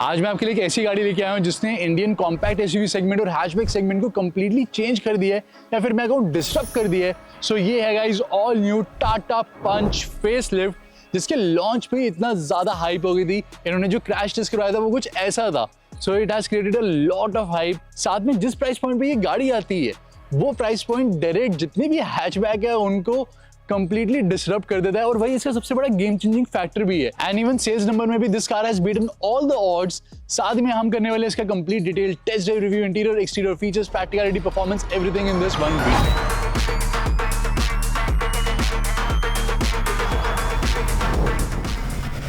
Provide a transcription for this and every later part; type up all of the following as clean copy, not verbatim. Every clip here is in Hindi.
आज मैं आपके लिए एक ऐसी गाड़ी लेके आया हूँ जिसने इंडियन कॉम्पैक्ट एसयूवी सेगमेंट और हैचबैक सेगमेंट को कंप्लीटली चेंज कर दिया है या फिर मैं कहूँ डिस्टर्ब कर दिया है। सो ये है गाइस ऑल न्यू टाटा पंच फेसलिफ्ट, जिसके लॉन्च पे इतना ज्यादा हाइप हो गई थी। इन्होंने जो क्रैश टेस्ट करवाया था वो कुछ ऐसा था। So it has created a lot of hype. साथ में जिस प्राइस पॉइंट पे ये गाड़ी आती है वो प्राइस पॉइंट डायरेक्ट जितने भी हैचबैक है उनको कंप्लीटली डिसरप्ट कर देता है, और वही इसका सबसे बड़ा गेम चेंजिंग फैक्टर भी है। एंड इवन सेल्स नंबर में भी this car has beaten all the odds. साथ में हम करने वाले इसका complete detail test drive review, interior exterior features, practicality, performance, everything in this one video.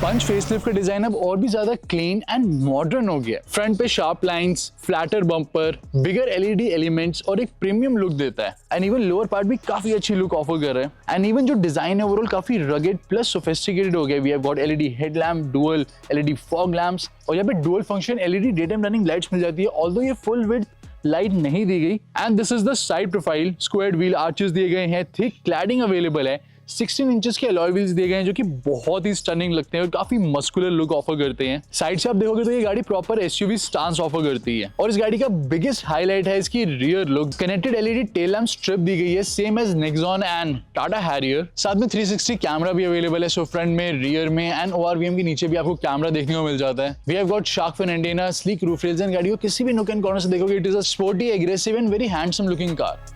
Punch facelift का डिजाइन अब और भी ज्यादा क्लीन एंड मॉडर्न हो गया। फ्रंट पे शार्प लाइंस, फ्लैटर बम्पर, बिगर एलईडी एलिमेंट्स और एक प्रीमियम लुक देता है। एंड इवन लोअर पार्ट भी काफी अच्छी लुक ऑफर कर रहा है। एंड इवन जो डिजाइन है ओवरऑल काफी रगेड प्लस सोफिस्टिकेटेड हो गया। We have got LED headlamp, dual LED fog lamps, और यहाँ पे dual function LED day time running lights मिल जाती है, ऑल्दो ये फुल विड्थ लाइट नहीं दी गई। And this is the side profile, squared wheel arches दिए गए हैं, थिक क्लैडिंग अवेलेबल है, 16 इंचेस के अलॉय व्हील्स दिए गए हैं जो कि बहुत ही स्टनिंग लगते हैं और काफी मस्कुलर लुक ऑफर करते हैं। साइड से आप देखोगे तो ये गाड़ी प्रॉपर एसयूवी स्टांस ऑफर करती है। और इस गाड़ी का बिगेस्ट हाईलाइट है इसकी rear look. Connected LED tail lamp strip दी गई है, same as Nexon and Tata Harrier. साथ में 360 कैमरा भी अवेलेबल है, सो फ्रंट में, रियर में एंड ओआरवीएम के नीचे भी आपको कैमरा देखने को मिल जाता है। We have got shark fin antenna, sleek roof rails and गाड़ी को किसी भी नुक एंड कॉर्नर से देखोगे it is a sporty, aggressive and very handsome looking car.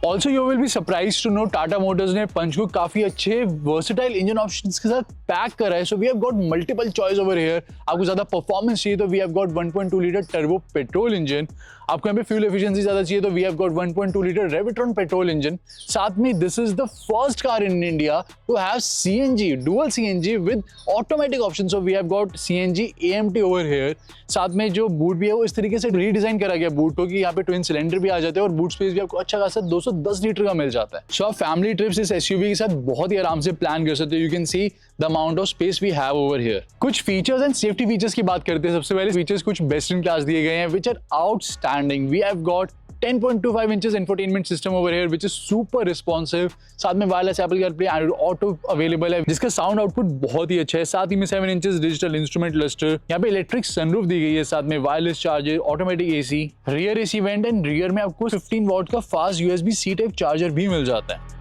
Also, you will be surprised to know Tata Motors ने पंच को काफी अच्छे versatile इंजन ऑप्शंस के साथ पैक करा है। So we have got multiple choice over here। आपको ज्यादा परफॉर्मेंस चाहिए तो we have got 1.2 litre turbo petrol engine. आपको यहाँ पे फ्यूल एफिशिएंसी ज्यादा चाहिए तो we have got 1.2 litre Revotron petrol engine. साथ में this is the first car in India to have CNG, dual CNG with automatic option। So we have got CNG AMT over here। साथ में जो बूट भी है वो इस तरीके से रीडिजाइन करा गया बूट को कि यहाँ पे ट्विन सिलेंडर भी आ जाते हैं और बूट स्पेस भी आपको अच्छा खासा 210 लीटर का मिल जाता है। सो आप फैमिली ट्रिप्स इस एसयूवी के साथ बहुत ही आराम से प्लान कर सकते हो। You can see the amount of space we have over here. कुछ फीचर्स एंड सेफ्टी फीचर्स की बात करते हैं। सबसे पहले फीचर्स कुछ बेस्ट इन क्लास दिए गए हैं which are outstanding. We have got 10.25 inches infotainment system over here which is super responsive। साथ में wireless Apple CarPlay and auto available है जिसका साउंड आउटपुट बहुत ही अच्छा है। साथ ही में 7 इंचेस डिजिटल इंस्ट्रूमेंट क्लस्टर, यहाँ पे इलेक्ट्रिक सनरूफ दी गई है, साथ में wireless charger, automatic AC, rear AC vent and rear में आपको 15 वॉट का fast USB C type charger भी मिल जाता है।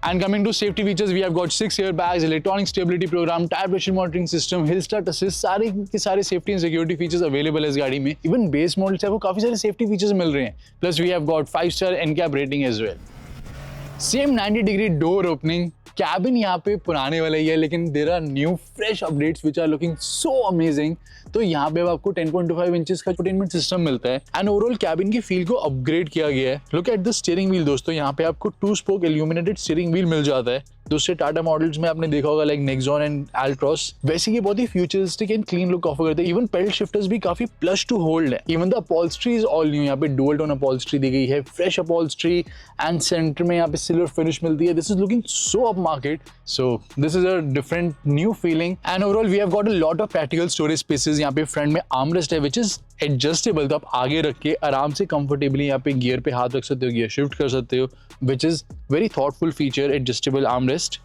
And coming to safety features, we have got 6 airbags, electronic stability program, tire pressure monitoring system, hill start assist, सारे के सारे safety and security features available है इस गाड़ी में। Even base model से आपको काफी सारे safety features मिल रहे हैं। Plus we have got 5-star NCAP rating as well। Same 90 degree door opening। Cabin यहाँ पे पुराने वाला ही है लेकिन there are new fresh updates which are looking so amazing. तो यहाँ पे आपको 10.25 इंचेस का इंफोटेनमेंट सिस्टम मिलता है एंड ओवरऑल कैबिन की फील को अपग्रेड किया गया है। Look at the steering wheel दोस्तों, यहाँ पे आपको 2 स्पोक इल्यूमिनेटेड स्टीयरिंग व्हील मिल जाता है। दूसरे टाटा मॉडल्स में आपने देखा होगा लाइक नेक्सॉन एंड एल्ट्रॉस, वैसे ये बहुत ही futuristic and clean look offer करते हैं। इवन पेडल शिफ्टर्स भी काफी प्लस टू होल्ड है। Even the upholstery is all new, यहाँ पे डुअल टोन अपॉल्स्ट्री दी गई है, फ्रेश अपॉल्स्ट्री एंड सेंटर में यहाँ पे सिल्वर फिनिश मिलती है। This is looking so up market. So this is a different new feeling and overall we have got a lot of practical storage spaces। यहाँ पे फ्रंट में armrest है which is adjustable, तो आप आगे रख के आराम से comfortably यहाँ पे गियर पे हाथ रख सकते हो, गियर शिफ्ट कर सकते हो, which is very thoughtful feature, adjustable armrest।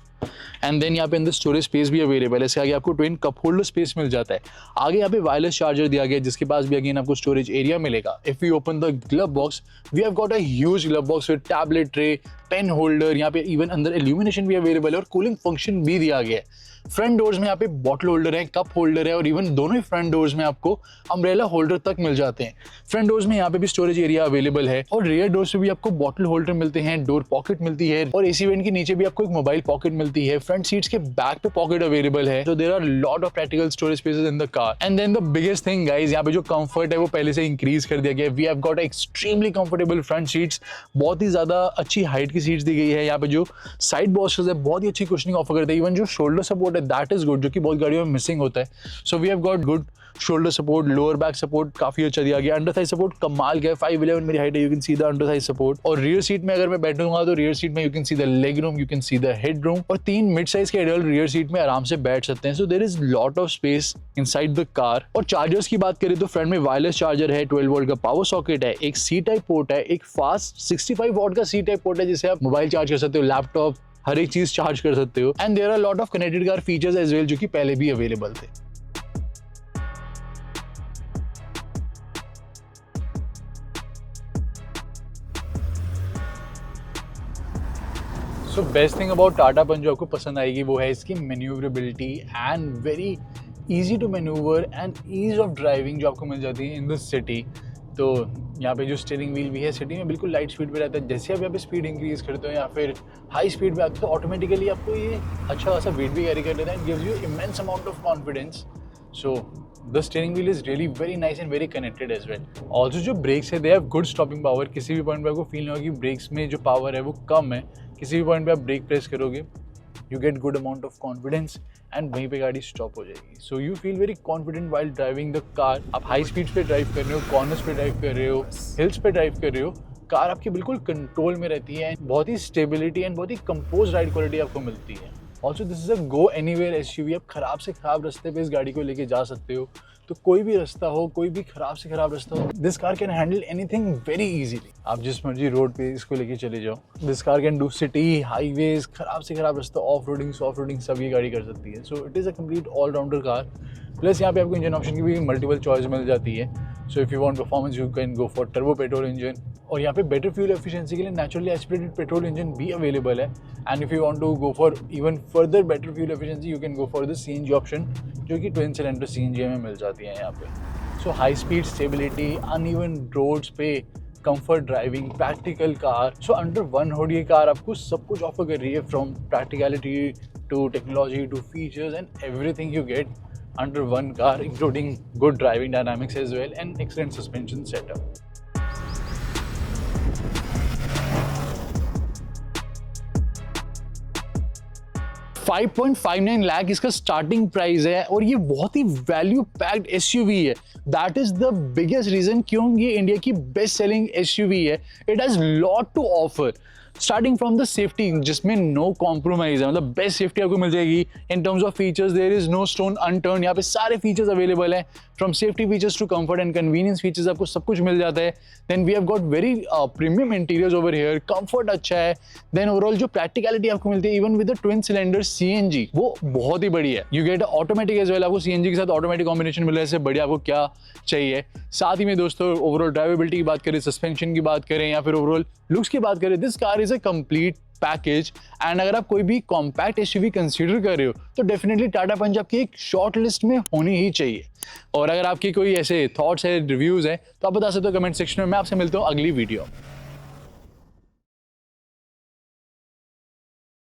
And then यहाँ पे अंदर स्टोरेज स्पेस भी अवेलेबल है। इसके आगे आपको ट्विन कप होल्डर स्पेस मिल जाता है। आगे यहाँ पे वायरलेस चार्जर दिया गया है जिसके पास भी अगेन आपको स्टोरेज एरिया मिलेगा। If you open the glove box we have got a huge glove box with tablet tray, pen holder, यहाँ पे इवन अंदर इल्यूमिनेशन भी अवेलेबल है और कूलिंग फंक्शन भी दिया गया है। फ्रंट डोर्स में यहाँ पे बॉटल होल्डर है, कप होल्डर है और इवन दोनों ही फ्रंट डोर्स में आपको अम्ब्रेला होल्डर तक मिल जाते हैं। फ्रंट डोर्स में यहाँ पे भी स्टोरेज एरिया अवेलेबल है और रियर डोर्स पे भी आपको बॉटल होल्डर मिलते हैं, डोर पॉकेट मिलती है और एसी वेंट के नीचे भी आपको एक मोबाइल पॉकेट मिलती है। फ्रंट सीट्स के बैक पे पॉकेट अवेलेबल है। तो there are lot of practical storage spaces in the car. And then the biggest thing guys, यहाँ पे जो कंफर्ट है वो पहले से इंक्रीज कर दिया गया है। We have got extremely comfortable front seats, बहुत ही ज्यादा अच्छी हाइट की सीट्स दी गई है। यहाँ पे जो साइड बॉक्सेस है बहुत ही अच्छी कुशनिंग ऑफर करते हैं। इवन जो शोल्डर सपोर्ट है दैट इज गुड, जो कि बहुत गाड़ियों में मिसिंग होता है। So we have got good shoulder support, lower back support काफी अच्छा दिया गया, अंडर थाई सपोर्ट कमाल का है, 5'11" मेरी हाइट है, you can see the under thigh support. और रियर सीट में अगर मैं बैठूंगा तो रियर सीट में you can see the leg room, you can see the head room, और 3 मिड साइज के एडल्ट रियर सीट में आराम से बैठ सकते हैं। So there is lot of space inside the car. और चार्जर्स की बात करें तो फ्रंट में वायरलेस चार्जर है, 12 वोल्ट का पावर सॉकेट है, एक सी टाइप पोर्ट है, एक फास्ट 65 वॉट का सी टाइप पोर्ट है जिससे आप मोबाइल चार्ज कर सकते हो, लैपटॉप, हर एक चीज चार्ज कर सकते हो। And there are lot of connected car features as well जो कि पहले भी अवेलेबल थे। So best thing about Tata punch जो आपको पसंद आएगी वो है इसकी manoeuvrability and very easy to manoeuvre and ease of driving जो आपको मिल जाती है इन द सिटी। तो यहाँ पे जो स्टीयरिंग व्हील भी है सिटी में बिल्कुल लाइट स्पीड पे रहता है, जैसे आप यहाँ पे स्पीड इंक्रीज करते हो या फिर हाई स्पीड पे आते हो तो ऑटोमेटिकली आपको ये अच्छा खासा वेट भी कैरी कर लेता है, gives you immense amount of confidence. So the steering wheel is really very nice and very connected as well. Also जो ब्रेक्स है they have good stopping power, किसी भी पॉइंट पे आपको फील नहीं होगा कि ब्रेक्स में जो पावर है वो कम है, किसी भी पॉइंट पे आप ब्रेक प्रेस करोगे you get good amount of confidence and वहीं पे गाड़ी स्टॉप हो जाएगी। So you feel very confident while driving the car. आप हाई स्पीड पे ड्राइव कर रहे हो, कॉर्नर्स पे ड्राइव कर रहे हो, हिल्स पे ड्राइव कर रहे हो, कार आपकी बिल्कुल कंट्रोल में रहती है, बहुत ही स्टेबिलिटी एंड बहुत ही कंपोज राइड क्वालिटी आपको मिलती है। Also this is a go anywhere SUV, आप खराब से खराब रास्ते पे इस गाड़ी को लेके जा सकते हो, तो कोई भी रास्ता हो, कोई भी खराब से खराब रास्ता हो, this car can handle anything very easily. आप जिस मर्जी रोड पे इसको लेके चले जाओ, this car can do city, highways, खराब से खराब रास्ता, ऑफ रोडिंग, सॉफ्ट रोडिंग सब ये गाड़ी कर सकती है। So it is a complete all-rounder car. Plus यहाँ पे आपको इंजन ऑप्शन की भी मल्टीपल चॉइस मिल जाती है। So if you want performance you can go for turbo petrol engine, और यहाँ पे बेटर फ्यूल एफिशिएंसी के लिए नेचुरली एस्पिरेटेड पेट्रोल इंजन भी अवेलेबल है। And if you want to go for even further better fuel efficiency you can go for the CNG option जो कि ट्विन सिलेंडर सीएनजी में मिल जाती है यहाँ पे। So high speed stability, uneven roads पे comfort driving, practical car. So under one hood ये कार आपको सब कुछ ऑफर कर रही है, from practicality to technology to features and everything you get under one car, including good driving dynamics as well and excellent suspension setup. 5.59 lakh इसका स्टार्टिंग प्राइस है और ये बहुत ही वैल्यू पैक्ड एसयूवी है। That is the biggest reason क्यों ये इंडिया की बेस्ट सेलिंग एसयूवी है। It has lot to offer, starting from the safety जिसमें नो कॉम्प्रोमाइज है, मतलब बेस्ट सेफ्टी आपको मिल जाएगी। In terms of features there is no stone unturned, यहाँ पे सारे फीचर्स अवेलेबल हैं, from safety features to comfort and convenience features आपको सब कुछ मिल जाता है। Then we have got very premium interiors over here, comfort अच्छा है। देन ओवरऑल जो प्रैक्टिकलिटी आपको मिलती है even with the twin cylinder CNG वो बहुत ही बड़ी है। You get automatic as well, आपको सीएनजी के साथ ऑटोमेटिक कॉम्बिनेशन मिल रहा है, इससे बढ़िया आपको क्या चाहिए। साथ ही में दोस्तों ओवरऑल ड्राइवेबिलिटी की बात करें, सस्पेंशन की बात करें या फिर ओवरऑल लुक्स की बात करें, this car is a complete package. And अगर आप कोई भी कॉम्पैक्ट एसयूवी कंसीडर कर रहे हो तो डेफिनेटली टाटा पंच आपकी एक शॉर्ट लिस्ट में होनी ही चाहिए। और अगर आपकी कोई ऐसे थॉट्स है, रिव्यूज है तो आप बता सकते हो कमेंट सेक्शन में। मैं आपसे मिलता हूँ अगली वीडियो।